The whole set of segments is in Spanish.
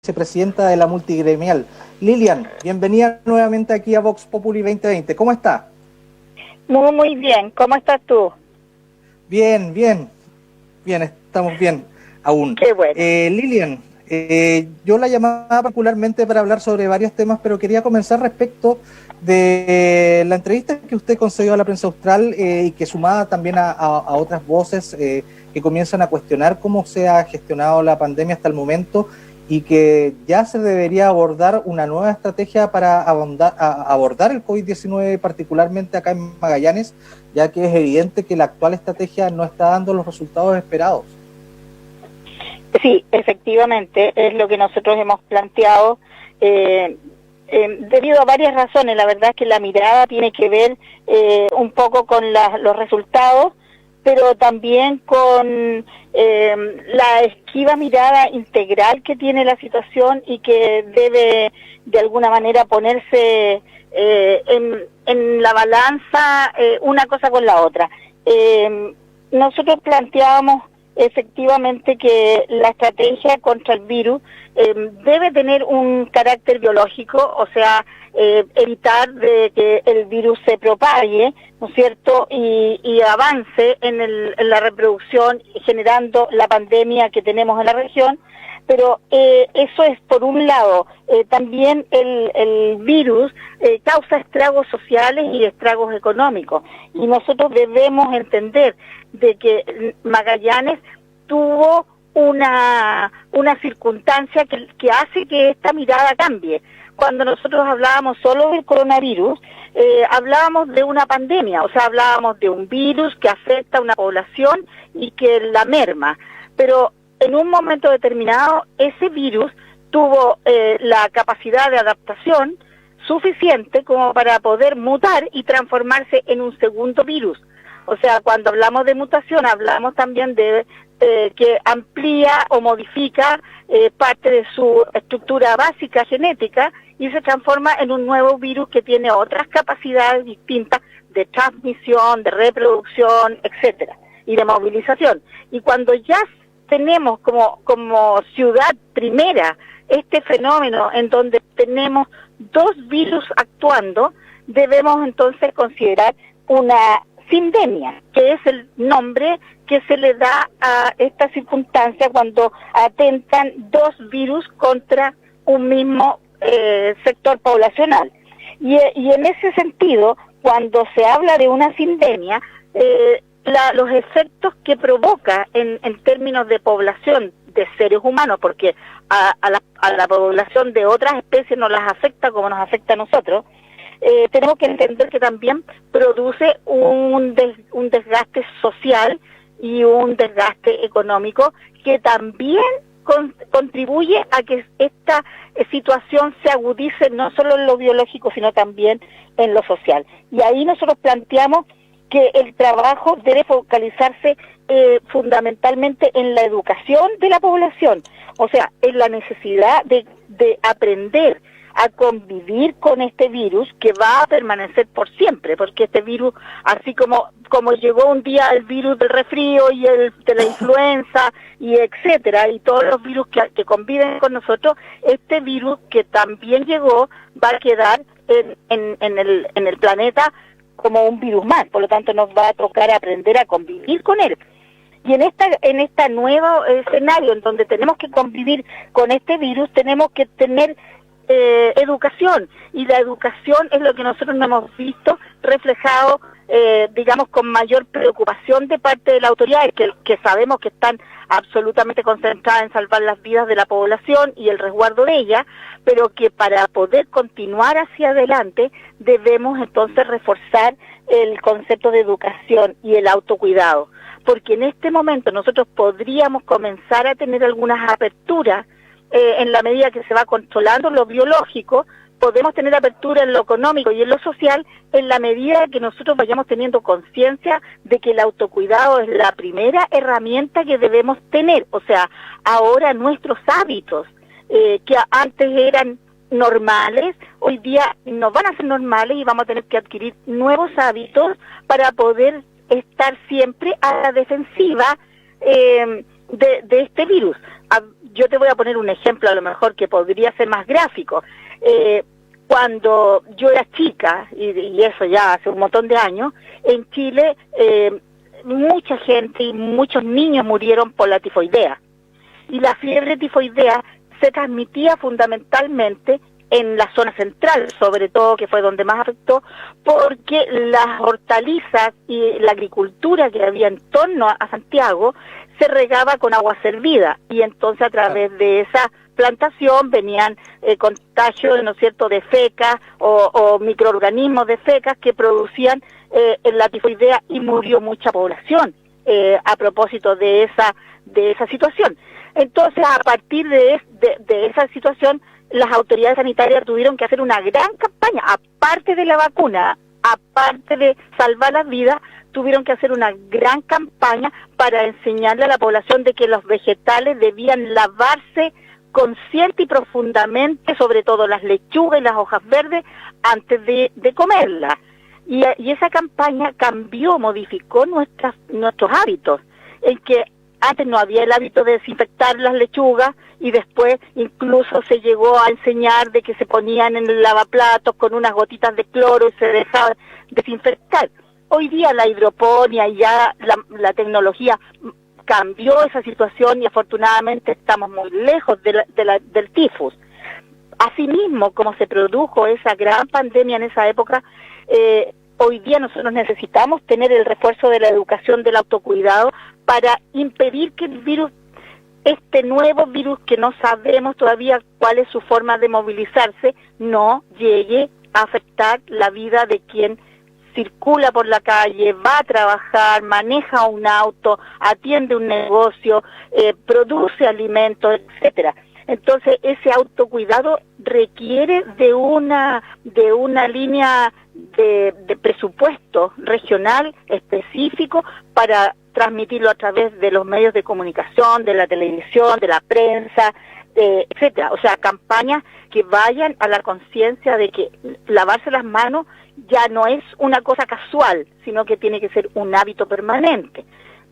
vicepresidenta de la multigremial. Lilian, bienvenida nuevamente aquí a Vox Populi 2020. ¿Cómo está? Muy bien. ¿Cómo estás tú? Bien, estamos bien aún. Qué bueno. Lilian, yo la llamaba particularmente para hablar sobre varios temas, pero quería comenzar respecto de la entrevista que usted concedió a la prensa austral y que sumada también a otras voces que comienzan a cuestionar cómo se ha gestionado la pandemia hasta el momento y que ya se debería abordar una nueva estrategia para abordar el COVID-19, particularmente acá en Magallanes, ya que es evidente que la actual estrategia no está dando los resultados esperados. Sí, efectivamente, es lo que nosotros hemos planteado debido a varias razones. La verdad es que la mirada tiene que ver un poco con los resultados, pero también con la esquiva mirada integral que tiene la situación y que debe de alguna manera ponerse en la balanza una cosa con la otra. Nosotros planteábamos efectivamente que la estrategia contra el virus debe tener un carácter biológico, o sea, evitar de que el virus se propague, ¿no es cierto?, y avance en la reproducción, generando la pandemia que tenemos en la región. Pero eso es por un lado. También el virus causa estragos sociales y estragos económicos, y nosotros debemos entender de que Magallanes tuvo una circunstancia que hace que esta mirada cambie. Cuando nosotros hablábamos solo del coronavirus, hablábamos de una pandemia, o sea, hablábamos de un virus que afecta a una población y que la merma, pero en un momento determinado ese virus tuvo la capacidad de adaptación suficiente como para poder mutar y transformarse en un segundo virus. O sea, cuando hablamos de mutación, hablamos también de que amplía o modifica parte de su estructura básica genética y se transforma en un nuevo virus que tiene otras capacidades distintas de transmisión, de reproducción, etcétera, y de movilización. Y cuando ya tenemos como ciudad primera este fenómeno en donde tenemos dos virus actuando, debemos entonces considerar una sindemia, que es el nombre que se le da a esta circunstancia cuando atentan dos virus contra un mismo sector poblacional. Y en ese sentido, cuando se habla de una sindemia, los efectos que provoca en términos de población de seres humanos, porque a la población de otras especies no las afecta como nos afecta a nosotros, tenemos que entender que también produce un desgaste social y un desgaste económico que también contribuye a que esta situación se agudice no solo en lo biológico, sino también en lo social. Y ahí nosotros planteamos que el trabajo debe focalizarse fundamentalmente en la educación de la población, o sea, en la necesidad de aprender a convivir con este virus que va a permanecer por siempre, porque este virus, así como llegó un día el virus del resfrío y el de la influenza y etcétera, y todos los virus que conviven con nosotros, este virus que también llegó va a quedar en el planeta como un virus más, por lo tanto nos va a tocar aprender a convivir con él. Y en esta nuevo escenario en donde tenemos que convivir con este virus, tenemos que tener educación, y la educación es lo que nosotros no hemos visto reflejado, digamos, con mayor preocupación de parte de las autoridades, que sabemos que están absolutamente concentradas en salvar las vidas de la población y el resguardo de ella, pero que para poder continuar hacia adelante debemos entonces reforzar el concepto de educación y el autocuidado, porque en este momento nosotros podríamos comenzar a tener algunas aperturas en la medida que se va controlando lo biológico, podemos tener apertura en lo económico y en lo social en la medida que nosotros vayamos teniendo conciencia de que el autocuidado es la primera herramienta que debemos tener. O sea, ahora nuestros hábitos que antes eran normales, hoy día no van a ser normales y vamos a tener que adquirir nuevos hábitos para poder estar siempre a la defensiva de este virus. yo te voy a poner un ejemplo a lo mejor que podría ser más gráfico. Cuando yo era chica, y eso ya hace un montón de años, en Chile mucha gente y muchos niños murieron por la tifoidea. Y la fiebre tifoidea se transmitía fundamentalmente en la zona central, sobre todo, que fue donde más afectó, porque las hortalizas y la agricultura que había en torno a Santiago se regaba con agua servida, y entonces a través de esa plantación venían contagios, ¿no es cierto?, de fecas o microorganismos de fecas que producían la tifoidea, y murió mucha población a propósito de esa situación. Entonces, a partir de esa situación, las autoridades sanitarias tuvieron que hacer una gran campaña, aparte de la vacuna, aparte de salvar las vidas, tuvieron que hacer una gran campaña para enseñarle a la población de que los vegetales debían lavarse consciente y profundamente, sobre todo las lechugas y las hojas verdes, antes de comerlas. Y esa campaña cambió, modificó nuestros hábitos, en que antes no había el hábito de desinfectar las lechugas, y después incluso se llegó a enseñar de que se ponían en el lavaplatos con unas gotitas de cloro y se dejaba desinfectar. Hoy día la hidroponía y ya la tecnología cambió esa situación, y afortunadamente estamos muy lejos del tifus. Asimismo, como se produjo esa gran pandemia en esa época, hoy día nosotros necesitamos tener el refuerzo de la educación del autocuidado para impedir que el virus, este nuevo virus que no sabemos todavía cuál es su forma de movilizarse, no llegue a afectar la vida de quien circula por la calle, va a trabajar, maneja un auto, atiende un negocio, produce alimentos, etcétera. Entonces, ese autocuidado requiere de una línea de presupuesto regional específico para transmitirlo a través de los medios de comunicación, de la televisión, de la prensa, etcétera. O sea, campañas que vayan a la conciencia de que lavarse las manos ya no es una cosa casual, sino que tiene que ser un hábito permanente.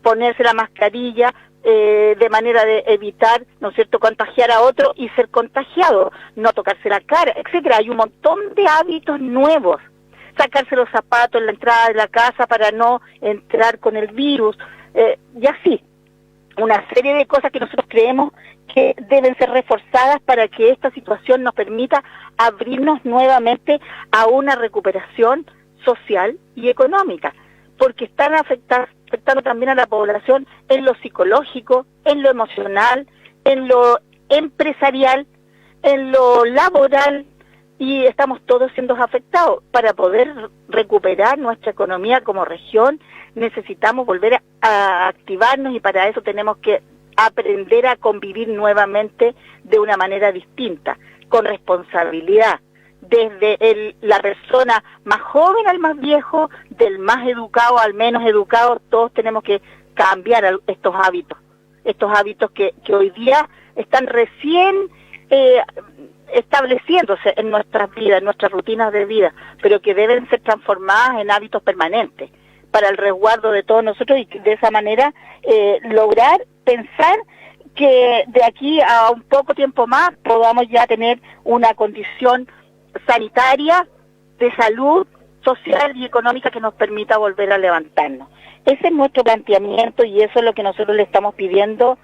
Ponerse la mascarilla de manera de evitar, ¿no es cierto?, contagiar a otro y ser contagiado, no tocarse la cara, etcétera. Hay un montón de hábitos nuevos. Sacarse los zapatos en la entrada de la casa para no entrar con el virus, y así. Una serie de cosas que nosotros creemos que deben ser reforzadas para que esta situación nos permita abrirnos nuevamente a una recuperación social y económica, porque están afectando también a la población en lo psicológico, en lo emocional, en lo empresarial, en lo laboral, y estamos todos siendo afectados. Para poder recuperar nuestra economía como región, necesitamos volver a activarnos, y para eso tenemos que aprender a convivir nuevamente de una manera distinta, con responsabilidad, desde la persona más joven al más viejo, del más educado al menos educado. Todos tenemos que cambiar estos hábitos que hoy día están recién estableciéndose en nuestras vidas, en nuestras rutinas de vida, pero que deben ser transformadas en hábitos permanentes para el resguardo de todos nosotros, y de esa manera lograr pensar que de aquí a un poco tiempo más podamos ya tener una condición sanitaria, de salud, social y económica que nos permita volver a levantarnos. Ese es nuestro planteamiento, y eso es lo que nosotros le estamos pidiendo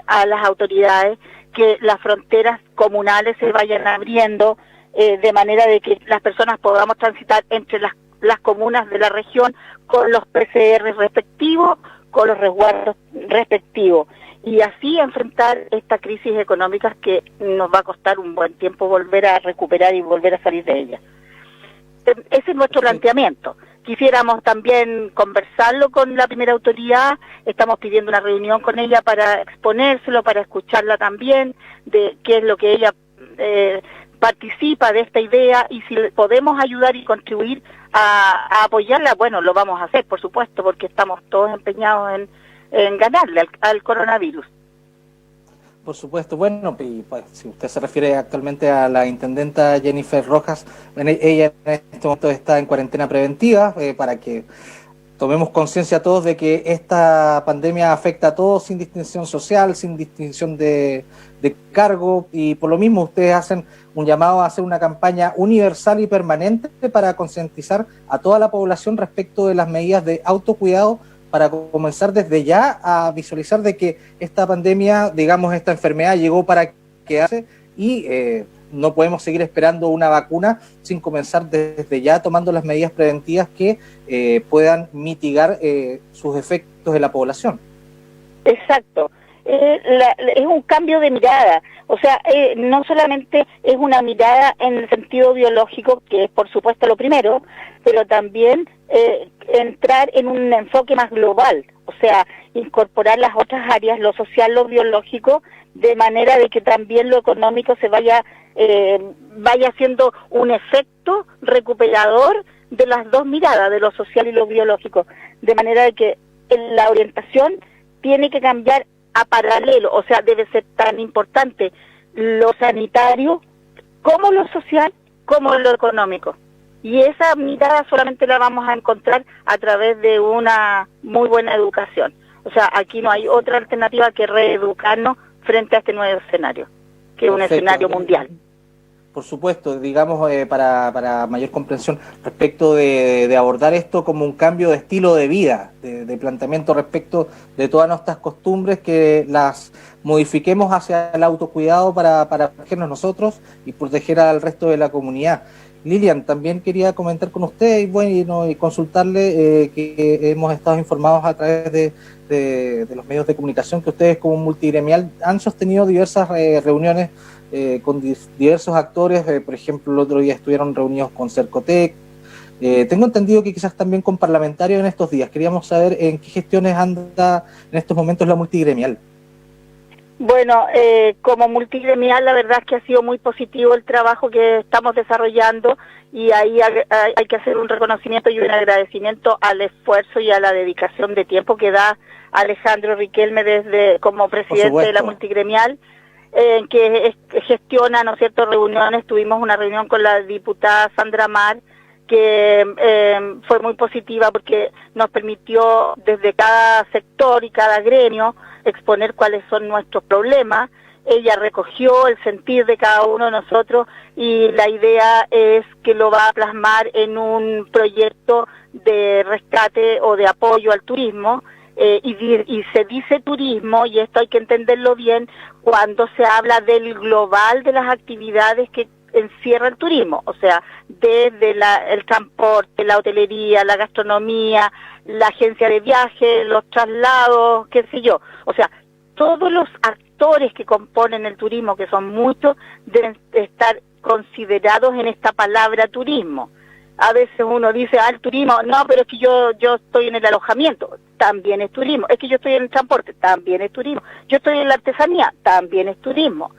a las autoridades, que las fronteras comunales se vayan abriendo de manera de que las personas podamos transitar entre las comunas de la región con los PCR respectivos, con los resguardos respectivos, y así enfrentar esta crisis económica que nos va a costar un buen tiempo volver a recuperar y volver a salir de ella. Ese es nuestro planteamiento. Quisiéramos también conversarlo con la primera autoridad, estamos pidiendo una reunión con ella para exponérselo, para escucharla también, de qué es lo que ella participa de esta idea, y si podemos ayudar y contribuir a apoyarla, bueno, lo vamos a hacer, por supuesto, porque estamos todos empeñados en ganarle al coronavirus. Por supuesto. Bueno, y pues, si usted se refiere actualmente a la intendenta Jennifer Rojas, bueno, ella en este momento está en cuarentena preventiva para que tomemos conciencia todos de que esta pandemia afecta a todos sin distinción social, sin distinción de cargo, y por lo mismo ustedes hacen un llamado a hacer una campaña universal y permanente para concientizar a toda la población respecto de las medidas de autocuidado, para comenzar desde ya a visualizar de que esta pandemia, digamos, esta enfermedad llegó para quedarse, y no podemos seguir esperando una vacuna sin comenzar desde ya tomando las medidas preventivas que puedan mitigar sus efectos en la población. Exacto. Es un cambio de mirada, o sea, no solamente es una mirada en el sentido biológico, que es por supuesto lo primero, pero también entrar en un enfoque más global, o sea, incorporar las otras áreas, lo social, lo biológico, de manera de que también lo económico se vaya haciendo un efecto recuperador de las dos miradas, de lo social y lo biológico, de manera de que la orientación tiene que cambiar a paralelo, o sea, debe ser tan importante lo sanitario como lo social, como lo económico. Y esa mirada solamente la vamos a encontrar a través de una muy buena educación. O sea, aquí no hay otra alternativa que reeducarnos frente a este nuevo escenario, que es un escenario mundial. Por supuesto, digamos, para mayor comprensión respecto de abordar esto como un cambio de estilo de vida, de planteamiento respecto de todas nuestras costumbres, que las modifiquemos hacia el autocuidado para protegernos nosotros y proteger al resto de la comunidad. Lilian, también quería comentar con usted y consultarle que hemos estado informados a través de los medios de comunicación que ustedes como multigremial han sostenido diversas reuniones con diversos actores, por ejemplo, el otro día estuvieron reunidos con Cercotec, tengo entendido que quizás también con parlamentarios en estos días. Queríamos saber en qué gestiones anda en estos momentos la multigremial. Bueno, como multigremial la verdad es que ha sido muy positivo el trabajo que estamos desarrollando, y ahí hay que hacer un reconocimiento y un agradecimiento al esfuerzo y a la dedicación de tiempo que da Alejandro Riquelme como presidente de la multigremial, que gestiona, ¿no es cierto?, reuniones. Tuvimos una reunión con la diputada Sandra Mar, que fue muy positiva porque nos permitió desde cada sector y cada gremio exponer cuáles son nuestros problemas. Ella recogió el sentir de cada uno de nosotros y la idea es que lo va a plasmar en un proyecto de rescate o de apoyo al turismo. Y se dice turismo, y esto hay que entenderlo bien, cuando se habla del global de las actividades que encierra el turismo, o sea, desde el transporte, la hotelería, la gastronomía, la agencia de viaje, los traslados, qué sé yo, o sea, todos los actores que componen el turismo, que son muchos, deben estar considerados en esta palabra turismo. A veces uno dice, el turismo, no, pero es que yo estoy en el alojamiento, también es turismo. Es que yo estoy en el transporte, también es turismo. Yo estoy en la artesanía, también es turismo,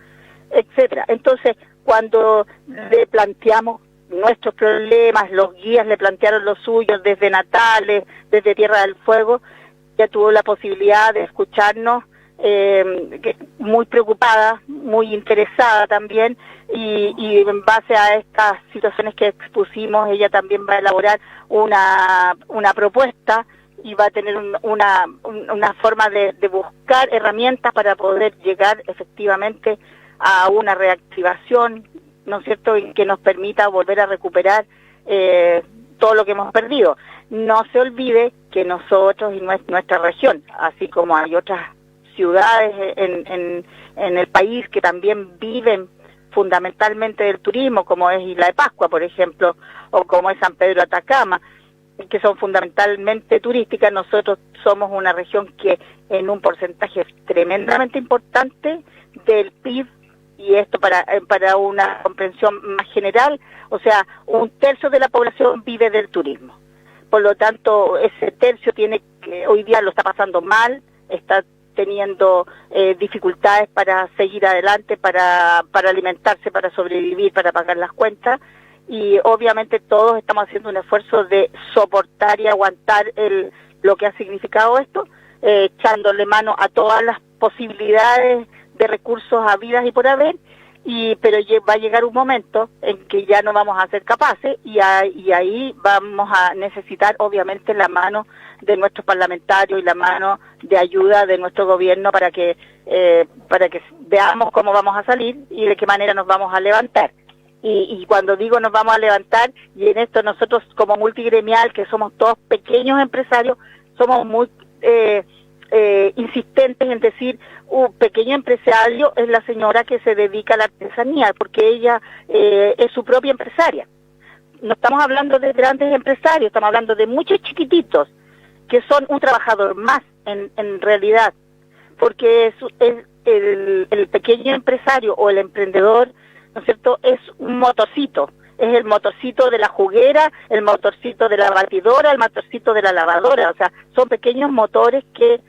etcétera. Entonces, cuando le planteamos nuestros problemas, los guías le plantearon los suyos desde Natales, desde Tierra del Fuego, ya tuvo la posibilidad de escucharnos, muy preocupada, muy interesada también, y en base a estas situaciones que expusimos, ella también va a elaborar una propuesta y va a tener una forma de buscar herramientas para poder llegar efectivamente a una reactivación, ¿no es cierto?, y que nos permita volver a recuperar todo lo que hemos perdido. No se olvide que nosotros y nuestra región, así como hay otras ciudades en el país que también viven fundamentalmente del turismo, como es Isla de Pascua, por ejemplo, o como es San Pedro Atacama, que son fundamentalmente turísticas. Nosotros somos una región que en un porcentaje tremendamente importante del PIB, y esto para una comprensión más general, o sea, 1/3 de la población vive del turismo. Por lo tanto, ese tercio hoy día lo está pasando mal, está teniendo dificultades para seguir adelante, para alimentarse, para sobrevivir, para pagar las cuentas, y obviamente todos estamos haciendo un esfuerzo de soportar y aguantar lo que ha significado esto, echándole mano a todas las posibilidades de recursos habidas y por haber, pero va a llegar un momento en que ya no vamos a ser capaces y ahí vamos a necesitar obviamente la mano de nuestros parlamentarios y la mano de ayuda de nuestro gobierno para que veamos cómo vamos a salir y de qué manera nos vamos a levantar. Y cuando digo nos vamos a levantar, y en esto nosotros como multigremial, que somos todos pequeños empresarios, somos muy insistentes en decir, un pequeño empresario es la señora que se dedica a la artesanía, porque ella es su propia empresaria. No estamos hablando de grandes empresarios, estamos hablando de muchos chiquititos, que son un trabajador más en realidad, porque el pequeño empresario o el emprendedor, ¿no es cierto?, es un motorcito, es el motorcito de la juguera, el motorcito de la batidora, el motorcito de la lavadora, o sea, son pequeños motores que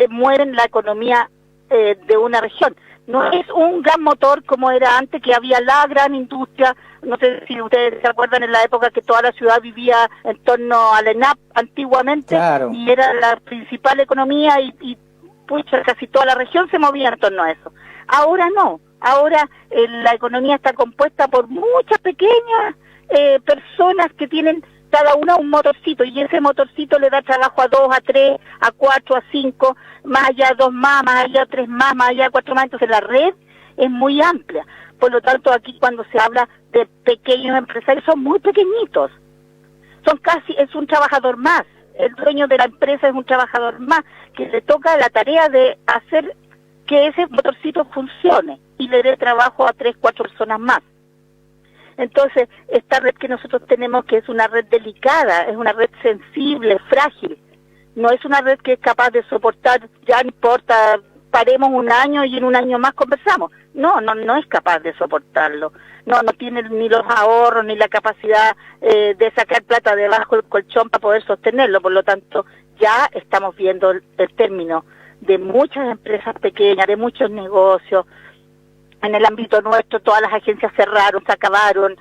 mueven la economía de una región. No es un gran motor como era antes, que había la gran industria. No sé si ustedes se acuerdan en la época que toda la ciudad vivía en torno al ENAP antiguamente, claro, y era la principal economía y pucha, casi toda la región se movía en torno a eso. Ahora no, ahora la economía está compuesta por muchas pequeñas personas que tienen cada una un motorcito, y ese motorcito le da trabajo a 2, a 3, a 4, a 5, más allá 2 más allá 3 más allá 4 más, entonces la red es muy amplia. Por lo tanto, aquí cuando se habla de pequeños empresarios, son muy pequeñitos, es un trabajador más, el dueño de la empresa es un trabajador más, que le toca la tarea de hacer que ese motorcito funcione y le dé trabajo a 3, 4 personas más. Entonces, esta red que nosotros tenemos, que es una red delicada, es una red sensible, frágil, no es una red que es capaz de soportar, ya no importa, paremos un año y en un año más conversamos. No es capaz de soportarlo. No tiene ni los ahorros ni la capacidad de sacar plata debajo del colchón para poder sostenerlo. Por lo tanto, ya estamos viendo el término de muchas empresas pequeñas, de muchos negocios. En el ámbito nuestro todas las agencias cerraron, se acabaron,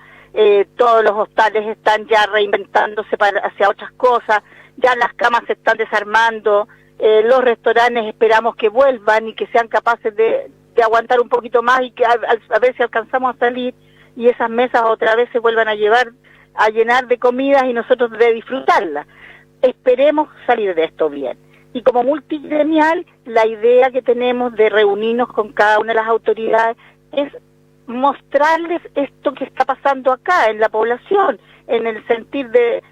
todos los hostales están ya reinventándose hacia otras cosas, ya las camas se están desarmando, los restaurantes esperamos que vuelvan y que sean capaces de aguantar un poquito más y que a ver si alcanzamos a salir y esas mesas otra vez se vuelvan a llenar de comidas y nosotros de disfrutarlas. Esperemos salir de esto bien. Y como multigremial, la idea que tenemos de reunirnos con cada una de las autoridades es mostrarles esto que está pasando acá en la población, en el sentir de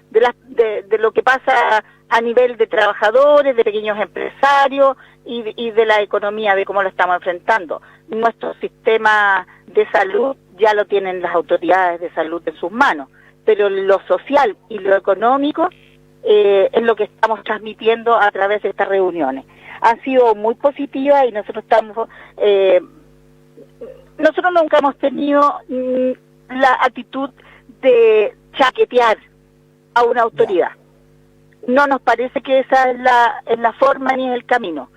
lo que pasa a nivel de trabajadores, de pequeños empresarios y de la economía, de cómo lo estamos enfrentando. Nuestro sistema de salud ya lo tienen las autoridades de salud en sus manos, pero lo social y lo económico es lo que estamos transmitiendo a través de estas reuniones. Han sido muy positivas y nosotros nunca hemos tenido la actitud de chaquetear a una autoridad. No nos parece que esa es la forma ni el camino.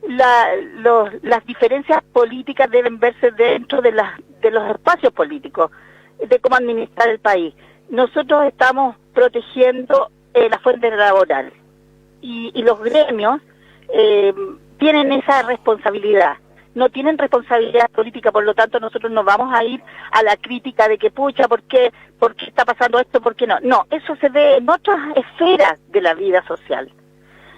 Las diferencias políticas deben verse dentro de los espacios políticos, de cómo administrar el país. Nosotros estamos protegiendo la fuente laboral y los gremios tienen esa responsabilidad. No tienen responsabilidad política, por lo tanto nosotros no vamos a ir a la crítica de que pucha, ¿por qué está pasando esto? ¿Por qué no? No, eso se ve en otras esferas de la vida social.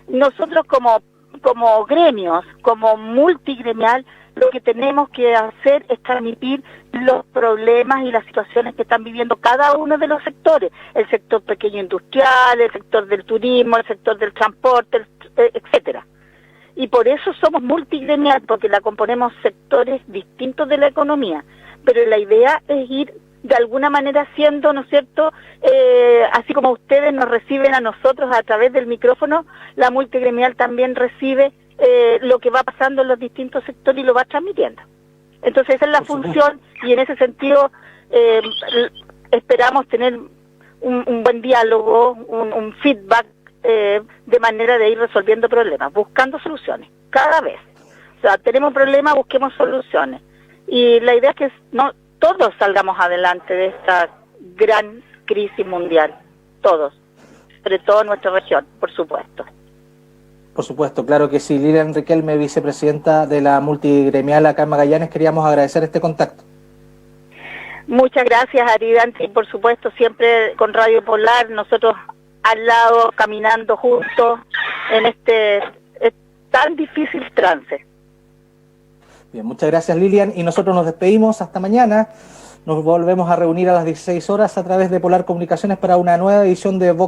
Nosotros como gremios, como multigremial, lo que tenemos que hacer es transmitir los problemas y las situaciones que están viviendo cada uno de los sectores, el sector pequeño industrial, el sector del turismo, el sector del transporte, etcétera. Y por eso somos multigremial, porque la componemos sectores distintos de la economía. Pero la idea es ir de alguna manera siendo, ¿no es cierto?, así como ustedes nos reciben a nosotros a través del micrófono, la multigremial también recibe lo que va pasando en los distintos sectores y lo va transmitiendo. Entonces esa es la función y en ese sentido esperamos tener un buen diálogo, un feedback, de manera de ir resolviendo problemas, buscando soluciones, cada vez. O sea, tenemos problemas, busquemos soluciones. Y la idea es que todos salgamos adelante de esta gran crisis mundial, todos, sobre todo en nuestra región, por supuesto. Por supuesto, claro que sí. Lilian Riquelme, vicepresidenta de la multigremial acá en Magallanes, queríamos agradecer este contacto. Muchas gracias, Aridante, y por supuesto siempre con Radio Polar, nosotros al lado, caminando juntos en este tan difícil trance. Bien, muchas gracias, Lilian, y nosotros nos despedimos hasta mañana. Nos volvemos a reunir a las 16 horas a través de Polar Comunicaciones para una nueva edición de Vox